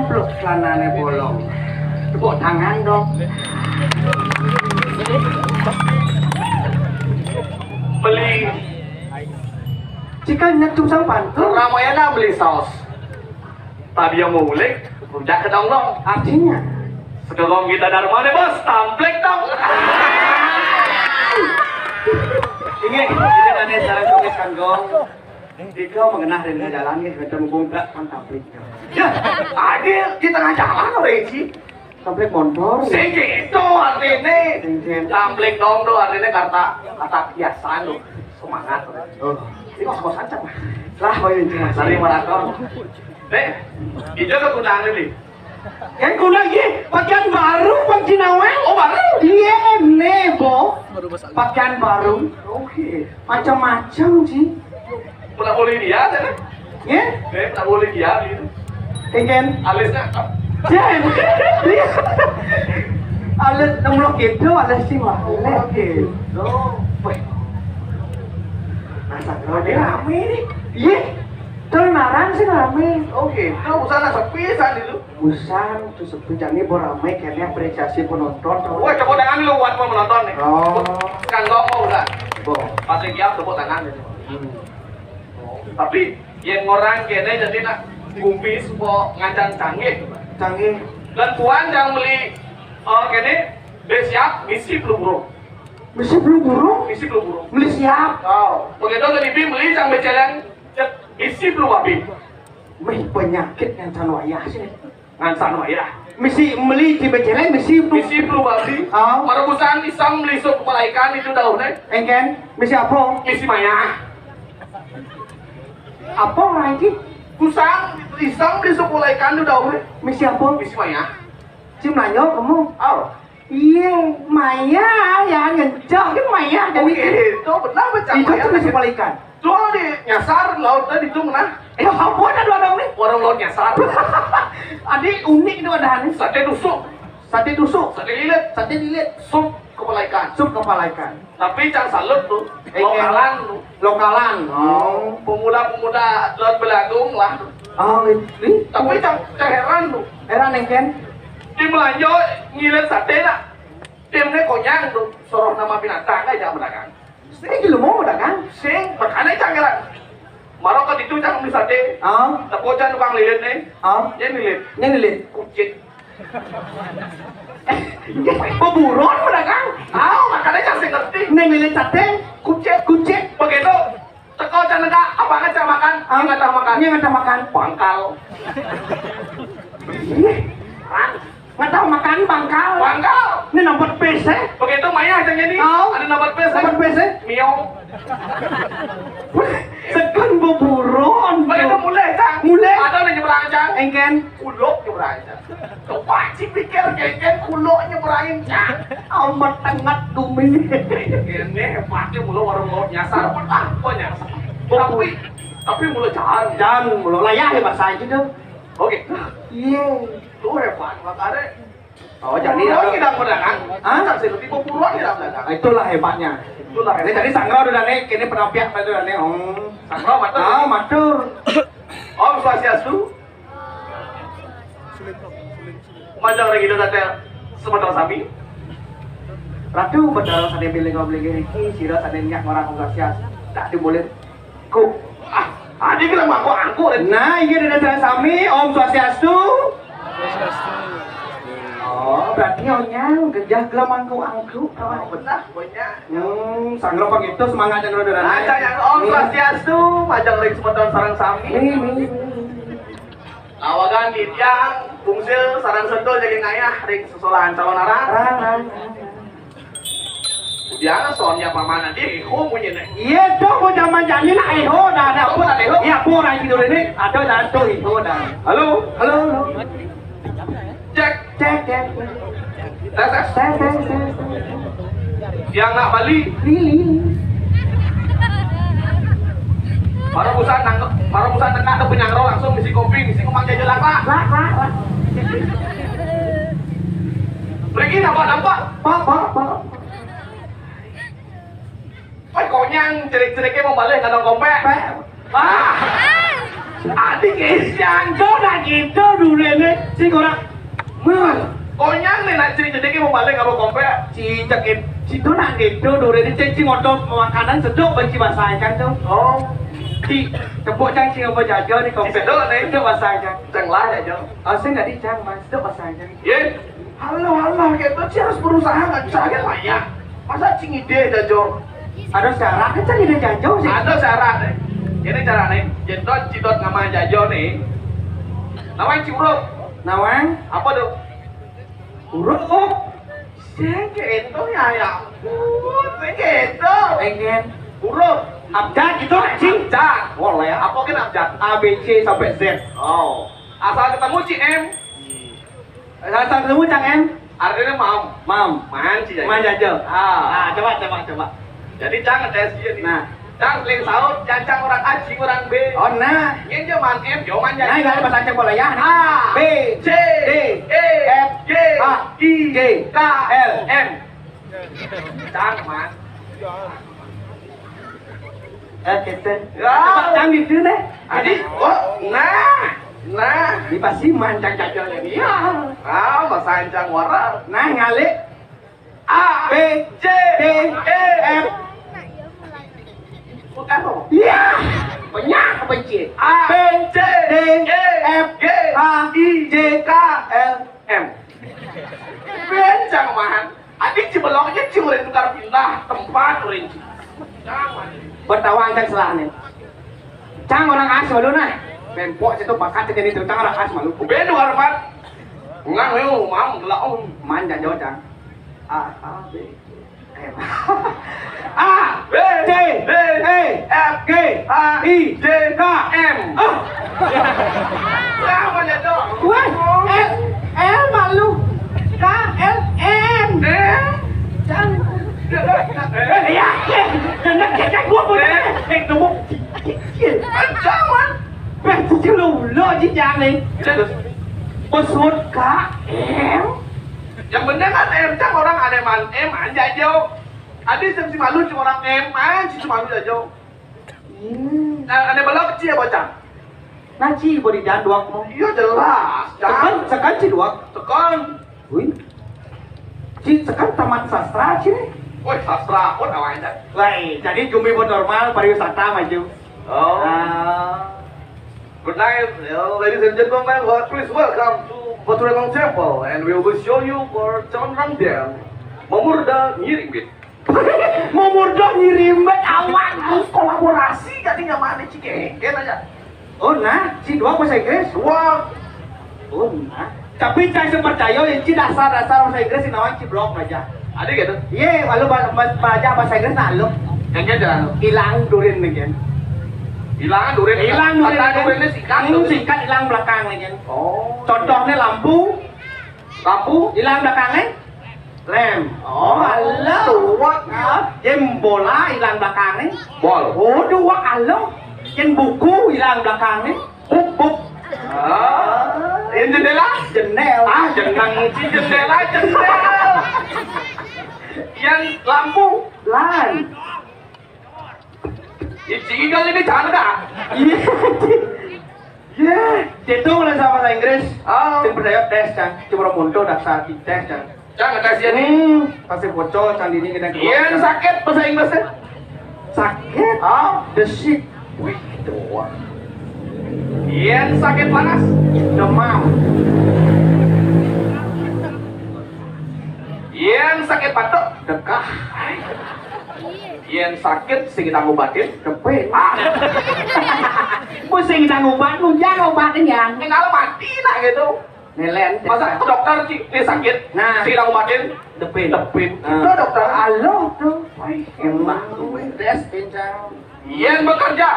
amplop celananya bolong. Tepuk tangan dong. Beli Jika nyetum sang pantul, Ramayana beli saus. Tadi yang mau mulik, rujak ke dong. artinya Sekarang kita dari mana bos? Tamplek dong. ini nanti sarang tulis kanggong. Jika mengenah dengan jalan ini, kita menggungkak kontablik. Ya, adil kita nggak jalan Reci. Kontablik motor. Segitu artinya. Tamplek dong tuh artinya kata biasa lo. Semangat. Oh, Ini kos aja mah. lah koyo cuma Dari maraton. Itu kegunaan ini. yang kuna lagi pakaian baru Pak Jinawel. Oh baru? Iya, nebo. Pakaian baru. Oke. Macam-macam sih. Pernah boleh dia, kan? Ya, Pernah boleh dia gitu. ingin Alisnya Jen. Alat nomor itu alat sih wah. Oke. Wih, Masa ini rame nih. Iya. Ternaran sih rame. Oke, itu usah sepi saat itu. Busan tuh sepujangnya beramai kayaknya apresiasi penonton. Wah, tepuk tangan lu buat mau menonton nih. Oh. Kan ngomong udah. Bo. Patrik ya tepuk tangan. Tapi yang orang kene jadi nak gumpis kok ngacan canggih. Canggih. Dan tuan yang beli kene besiap misi belum burung. Mesti belum burung. Misi belum burung. Beli siap. Oh, begitu tadi beli yang beceleng misi belum habis. Meh penyakit yang sanwaya sih. Ngansan ya. Mesti beli di bejeleng mesti Misi belum habis. Oh. Merebusan isam beli sup kepala ikan itu daunnya. Engken, mesti apa? Misi maya. Apa lagi? Kusang isam beli sup kepala ikan itu daunnya. Mesti apa? Misi maya. Cim nanyo kamu. Oh. Iya, Maya ya ngejak kan Maya jadi Itu benar baca itu maya. tuh mesti balikan. Soal di nyasar laut tadi itu mana? Apa ada dua orang nih? Orang laut nyasar. Adik unik itu ada nih. Sate tusuk, Sate tusuk, sate lilit, sate lilit, sup kepala ikan. sup kepala ikan. Tapi cang salut tuh, lokalan tuh. Lokalan. Pemuda-pemuda laut Belagung lah. Oh, ini. Tapi cang heran tuh. Era nengken. Di Melanjo ngilet sate lah. Timnya konyang tuh, soroh nama binatang aja berdagang. Ini gila mau udah kan? Sing, makanya cang heran. Marok kan itu cang beli sate. Oh, Tepocan tukang lilit nih. oh. Dia lilit. Ini lilit. Kucing. Peburon udah kan? Tahu makanya cang sing ngerti. Neng lilit sate. Kucing. Kucing. Begitu. Teko cang nega, apa kan cang makan? Ini nggak cang makan. Ini nggak tahu makan. Bangkal. Nggak tahu makan bangkal. Bangkal. Ini nomor PC. Begitu Maya cang ini. Oh. Ada nomor PS. Nomor PC. Miong. Sekan beburon. Begitu mulai cang. Mulai. Ada nih nyebrang cang. Engken. Kulok nyebrang cang. Coba sih pikir kayaknya kulok nyebrangin cang. Amat tengah dumi. Ini hebatnya mulu warung laut nyasar. Apa nyasar? Tapi mulu jalan. Dan mulu layah ya bahasa itu tuh. Oke. Iya. Lu hebat makanya. Oh jadi Puluhan kita berdagang. Hah? Cang seperti puluhan kita berdagang. Itulah hebatnya. Itulah Ini tadi sangro udah nih, kini penapiak tadi udah nih. Sangro matur. Ah, matur. Om Swastiastu. Majang lagi itu tadi sebentar sami. Ratu betul sana pilih ngomong gini, sira sana nyak orang kongsias, tak diboleh. Ku. Adik bilang aku angku. Nah, ini ada datang sami, Om Swastiastu. Oh, berarti onyang gejah gelamangku angku. Oh, benar, banyak. Sanglo pang itu semangat yang udah Ajang yang Om Swastiastu, majang lagi sebentar sarang sami. Awagan Dityang, Bungsil, sarang sentul jadi ngayah, ring sesolahan calon arang. Udiana soalnya pamanah dia, kok punya nih. Iya dong, mau zaman jadi nak eho dah ada. Apa tak eho? Iya, aku orang tidur ini ada dan tuh eho dah. Halo, Halo. cek, Cek. tes. Tes. Yang nak Bali, Lili. Marah busan tengah ada penyangro langsung misi kopi, misi kemang jajelak lah. Lah. Pergi nampak. Pak. Konyang cerik-ceriknya mau balik nggak dong kompek. Pak. Adik Isyan. Kau nak gitu dulu ni. Si korang. Mal. Konyang nih nak cerita dia mau balik apa kompe? Si cakap. Si tu nak gitu dulu ni. Si ngotot makanan seduk benci bahasa kan tu. Oh, Si tepuk cang si apa jajan ni kau. seduk nih. Seduk bahasa cang. Jangan lah aja. Saya nggak di cang mas. Seduk bahasa cang. Ye, halo gitu sih harus berusaha nggak bisa kan banyak. Masa cing ide aja Jo? Ada syarat kan cang ide jajan sih. Ada syarat nih. Ini cara nih, cidot nama jajo nih. Namanya Ciuruk. Nawang. Apa tuh? Urut oh. Segitu ya. Segitu. Pengen. Urut. Abjad gitu nak cing. Abjad. Boleh ya. Apa kan abjad? A B C sampai Z. Oh. Asal ketemu CM. Datang ketemu cang em. Artinya Mam. Man sih. Man jajan. Ah. Coba. Jadi jangan tes dia nih. Nah. Cang link saut, cancang orang A, cing orang B. Oh nah. Ini jaman M, jaman Nah, jajan. ini ada bahasa cang boleh ya. A, B C, D E, F G, H I, J K, L M. Cang man. Kita. Ya. Cang gitu deh. Jadi, oh, nah. Ini pasti man cang jajan ini. Ya. Ah, bahasa cang waras. Nah ngalik. A, B C, D E, F. Bukan apa? Iya. Banyak benci. A, B C, D E, F G, H I, J K, L M. Bencang man. Adik cibelongnya ciurin tukar pindah tempat rinci. Jangan. Bertawang cang selah nih. Cang orang asal lu nah. Pempok situ bakat jadi itu cang orang asal malu. Bedu harapan. Ngang lu mau ngelaung. Man jauh cang. A B M A B, D D, E F, G H, I J, K M. Jangan aja dong. Wah, L malu. K L M. Cang. Ya, jangan cek gua boleh. Tunggu. Jangan. Betul lo jijang nih. Pesut K M. Yang bener kan M, cang orang ada man M aja jauh. Adik si malu cuma orang M, si malu aja jauh. Ada belok kecil ya bocah. Naci beri jangan duak mau. Iya jelas. Sekan ci duak. Tekan. Wih. Ci sekan taman sastra ci nih. Woi sastra pun awalnya. Wah, jadi jumbi pun normal pariwisata maju. Oh. Good night, ladies and gentlemen. Please welcome to Baturangang Temple, and we will show you for Conrang Dam, Memurda Nyiringbit. Memurdah nyirimbat awan. Kolaborasi jadinya mana cikeken aja. Oh nah, ci duak bahasa Inggris. Wah, Oh nah. Tapi saya percaya yang ci dasar bahasa Inggris ini nawan ci blok aja. adik gitu. Iya, lalu belajar bahasa Inggris lalu Kayaknya jangan. hilang durin nih Hilangan duren. Hilang durin. Kata durennya sikat. Sikat hilang belakang nih Oh. Contohnya lampu Lampu. hilang belakangnya lem. Oh, alah. Tuak. Jem bola hilang belakangnya. Bol. Oh, dua alo. Jem buku hilang belakangnya. Buk. Yang jendela. Jendela. Jenang ci jendela. Yang lampu. Lan. Si Igal ini jangan dah. Iya. Iya. Itu lah sama bahasa Inggris. Oh. Yang berdaya tes kan. Cuma muntul dasar di tes kan. Jangan kasih ini. Pasti bocor sandini kita. Yang sakit bahasa Inggrisnya. Sakit. Ah. The sick. Wih, doang. Yang sakit panas. Demam. Yang sakit batuk. Dekah. Yang sakit sing kita ngobatin. Kepet. Ah. Pusing kita ngobat, lu jangan ngobatin ya. Tinggal mati lah gitu. Nelen. Masa ke dokter sih ini sakit. Nah. Sing kita ngobatin. Depin. Itu dokter. Halo tuh. Emang des pincang. Yang bekerja.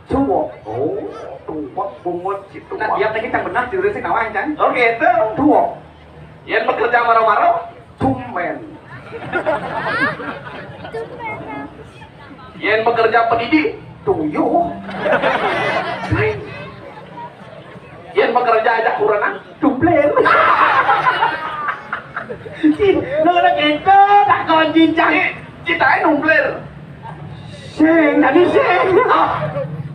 Cuwok. Oh, tuak bungut situ. Nah, dia tadi yang benar jurus sih kawan kan. Oh gitu. Cuwok. Yang bekerja marah-marah. Tumben. Yang bekerja pendidik. Tuyuh. Yang bekerja ajak kurangan. Dumbler. Lo udah gitu, tak kawan cincang. Cita numbler. Sing, tadi sing.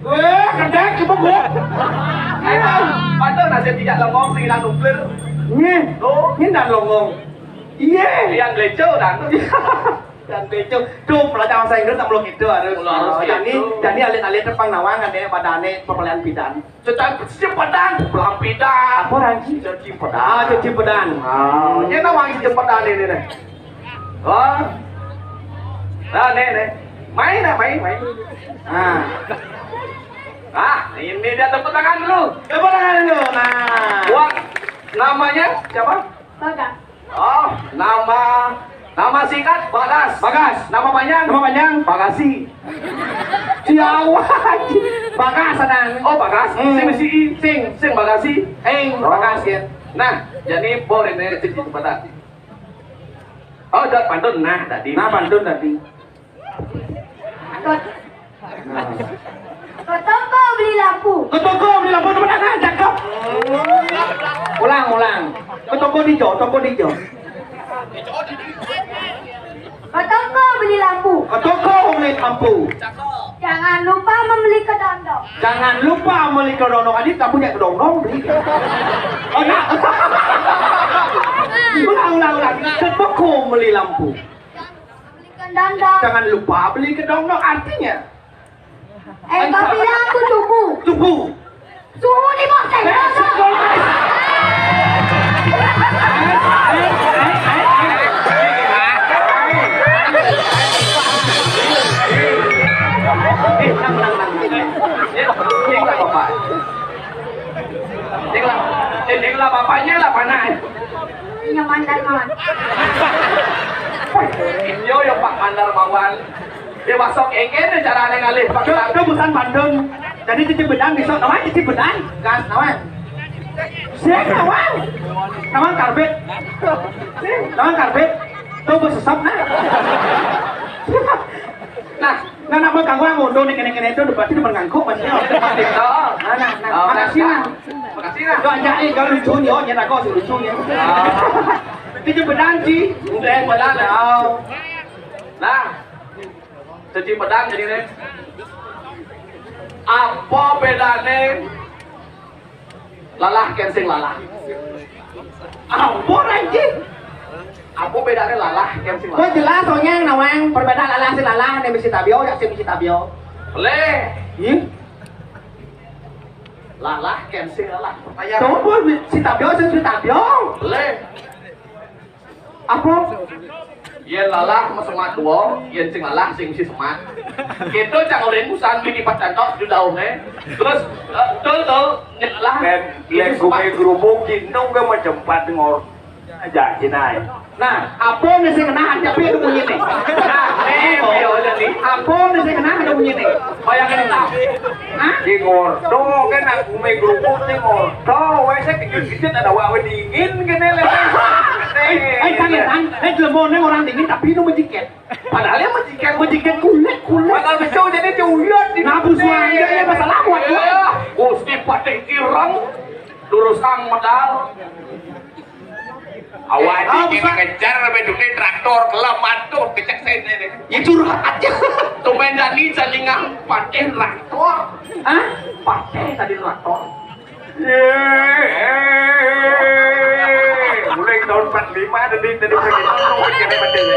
Kedek coba gua. Padahal nasib tidak longong sih dan nuklir. Nghe, nghe đàn lồng ngồng. Yeah. Yang leceh dan Dan bejo, tuh pelajaran saya Inggris tak belum itu ada. Dan ini alit-alit tepang nawangan deh badane pemilihan bidan. Sedang cepetan pelampidan. Apa lagi? Cuci pedan. Ah, cuci pedan. Ini nawang cepetan ini nih. Oh. Nah, nih. Main. Ah, ini dia tepuk tangan dulu. Tepuk tangan dulu. Nah. Wah, namanya siapa? Bagas. Oh, nama singkat Bagas. Bagas. Nama panjang? Nama panjang? Bagasi. Jawa. Bagas adan. Oh, Bagas. Sing Bagasi. Bagas ya. Nah, jadi boleh nih cuci cepetan. Oh, udah pantun. Nah, tadi. Nah, pantun tadi. Ke toko beli lampu. Ke toko beli lampu teman cakep. Ulang. Ke toko dijo. Ke toko beli lampu. Ke toko beli lampu. Jangan lupa membeli kedondong. Jangan lupa beli kedondong. Adik tak punya kedondong beli. Oh, nah. Ulang. Ke toko beli lampu. Beli kedondong. Jangan lupa beli kedondong. Artinya Kau bilang aku subuh. Subuh Di bawah Ini lah bapaknya lah mana? Nyaman dan mawan. Yo Pak Mandar Mawan. Dia masuk engen cara ngalih pakai Itu bukan Bandung. Jadi cuci bedang besok. Namanya cuci bedang. Gas, namanya. Siapa nawang? Nawang karbit. Nawang karbit. Tuh bersesap nah. Nah, nak berkangguan mundur nih kene-kene itu berarti dia mengganggu maksudnya. Makasih nah. Doa aja kau lucu nih, oh nyata kau lucu nih. Cuci bedang sih. Udah pedang Nah, cuci pedang jadi nih. Apa bedanya lalah kensing lalah? Apa lagi? Apa bedanya lalah kensing Kau lalah? jelas soalnya nawang perbedaan lalah si lalah nih mesti tabio, ya si mesti tabio. Boleh. Ih, Lalah kensing lalah. tahu pun si tabio si tabio. Boleh. Apa? Yen lalah semat dua, yen sing lalah sing si semat. Itu cang orang busan bini pacantok di daunnya. Terus tuh nyelah. Len kume gerubuk gintung ke macam empat ngor aja kinai. Nah, apa nih sih kena tapi ada bunyi nih. Nah, dia jadi. Apa nih sih kena ada bunyi nih. Bayangin tak? Hah? Di ngorto kan aku kume gerubuk di ngorto, wes kecil-kecil ada wae dingin kene le. Pangeran, lemone orang dingin tapi itu menjiket. Padahal yang Menjiket kulit. bakal bisa jadi diuyot di Nabus wae ya masalah buat gua. Gusti Patih Ireng lurusang modal. Awak dingin ngejar bedune traktor kelem mantul kecek sene deh. Ya curhat aja. Tumen dani salingang Patih traktor. Hah? Patih tadi traktor. Mulai tahun 45 tadi pergi nongol kene bedene.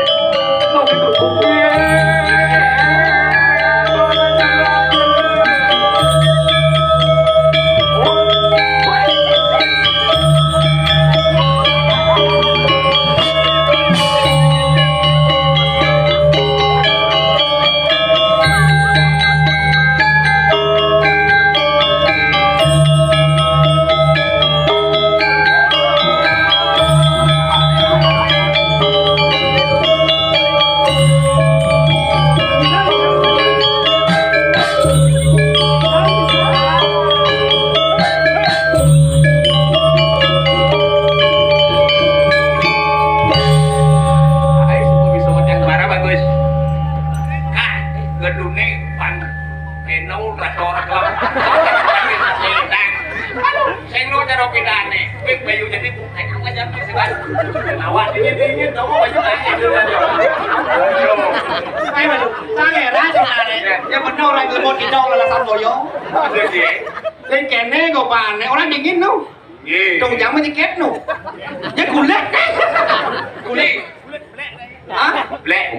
Sing cara pidane. Wih, bayu jadi bukan apa aja sih kan. Awak dingin kamu baju aja dulu. Ai mà sao nghe ra cho này. Ya benar orang ke mod hidau alasan boyo. Jadi, Lên kèn nè của bạn này, orang dingin no. ye. Trông chẳng mới kết no. Ya kulit. Kulit. Hả? Black,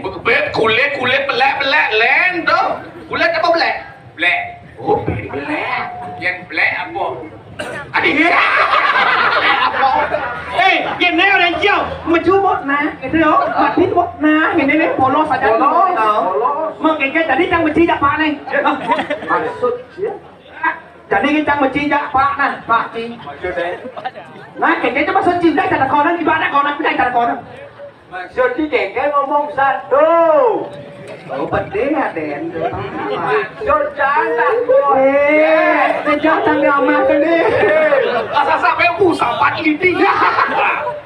kulit belek len tuh. Kulit apa belek? Black. Oh, belek. Yang black apa? Adik. Eh, kèn nè orang jauh. Mà chú bot na, cái thứ đó, mặt thít bot na, cái này polos saja. Mà cái tadi cang beci jak pak nih. Maksud dia? Jadi kita mesti jak pak nah, pak ci. Maksudnya? Nah, kayaknya itu maksud cinta cara kau nanti ibadah kau nanti cara kau nanti. Maksudnya kayaknya ngomong satu. Oh, bende aden. Maksud jangan. Sejak tanggal amat ni. Asal sampai sampai ini.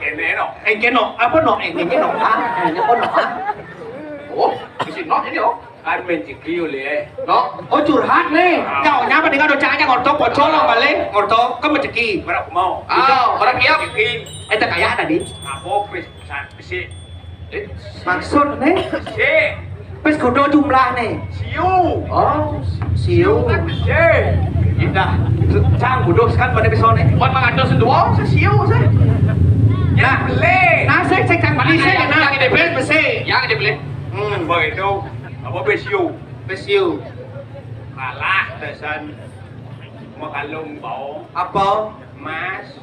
Kene no. Keno, apa no? Keno ah, apa no ah? Oh, di sini ini oh. Kan menciki oleh. No. Oh curhat nih. Kau nyapa dengan docanya ngorto bocor lang balik. Ngorto, kau menceki. Berapa mau? Orang kiap. Eta kaya tadi. Apa pesi? Maksud nih, Si. pes kudo jumlah nih. Siu. Oh, Siu. Si. Indah. Cang kudo kan pada besok nih. buat mengatur sendua, sesiu saya. Nah, Le. nah saya cang balik saya nah. Pes besi. Yang dibeli. Apa itu? Apa pesiu? Pesiu. Kalah desan. Makalung bau. Apa? Mas.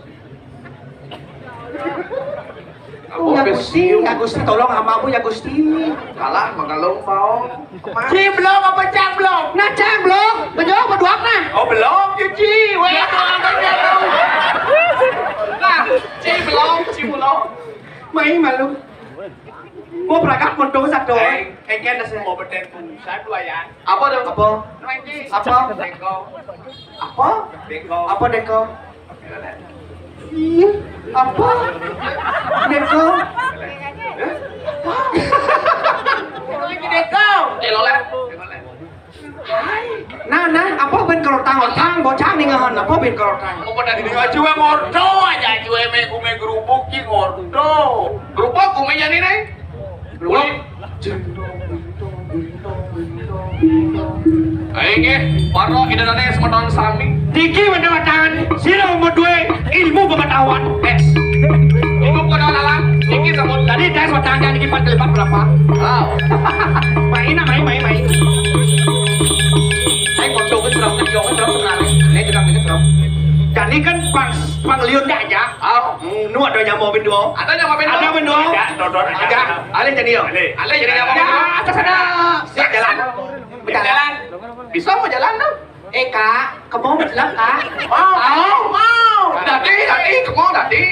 Oh, ya Gusti, ya Gusti tolong hamamu ya Gusti. Kalah mengalung mau. Ci belum apa cang belum? Nah cang belum. Menjawab berdua nah. Oh belum cuci. Weh, Nah, ci belum. Mấy mà luôn. Mua berangkat mondok satu. Engken dah saya. Mau beten saya dua ya. Apa tuh? Apa? Nanti. Apa? Deko. Apa? Deko. Apa deko? Iya. Apa? Deko. Deko. Loleh. Nah, apa ben kerotang bocah nih ngahan apa ben kerotang? Mau pada di juga ngordo aja cuy me gerubuk ki ngordo. Gerupuk kumenya nih nih. Gerupuk. Ayo paro idanane semedon sami. Tiki pendapatan, sila mau dua ilmu pengetahuan. Ilmu kodon alam. Iki semut Tadi tes watangnya dikipat kelipat berapa? Wow. Main. Saya kondong ke serap sebenarnya. Ini juga punya serap. Jadi kan pang liun aja. Nuat doanya mau bendo. Ada yang mau Ada bendo. Dodor Aja. Ale jadi yo. Ale jadi apa? Ya, atas sana. Siap jalan. Berjalan. Bisa mau jalan dong? Kak, kamu mau berjalan kak? Mau. Dadi, kamu dadi.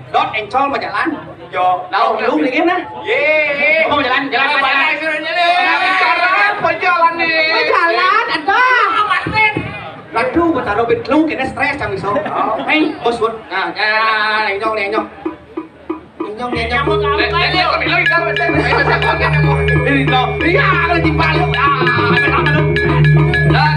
Dot encol mau jalan. Yo. Đâu lu lagi na? Ye. Kamu mau jalan. Jalan nih. Jalan, ada. Aduh, taruh bet lu kena stres cang iso. Hei, bos. Nah, nyong. Ini lo. Iya, lagi palu. Dan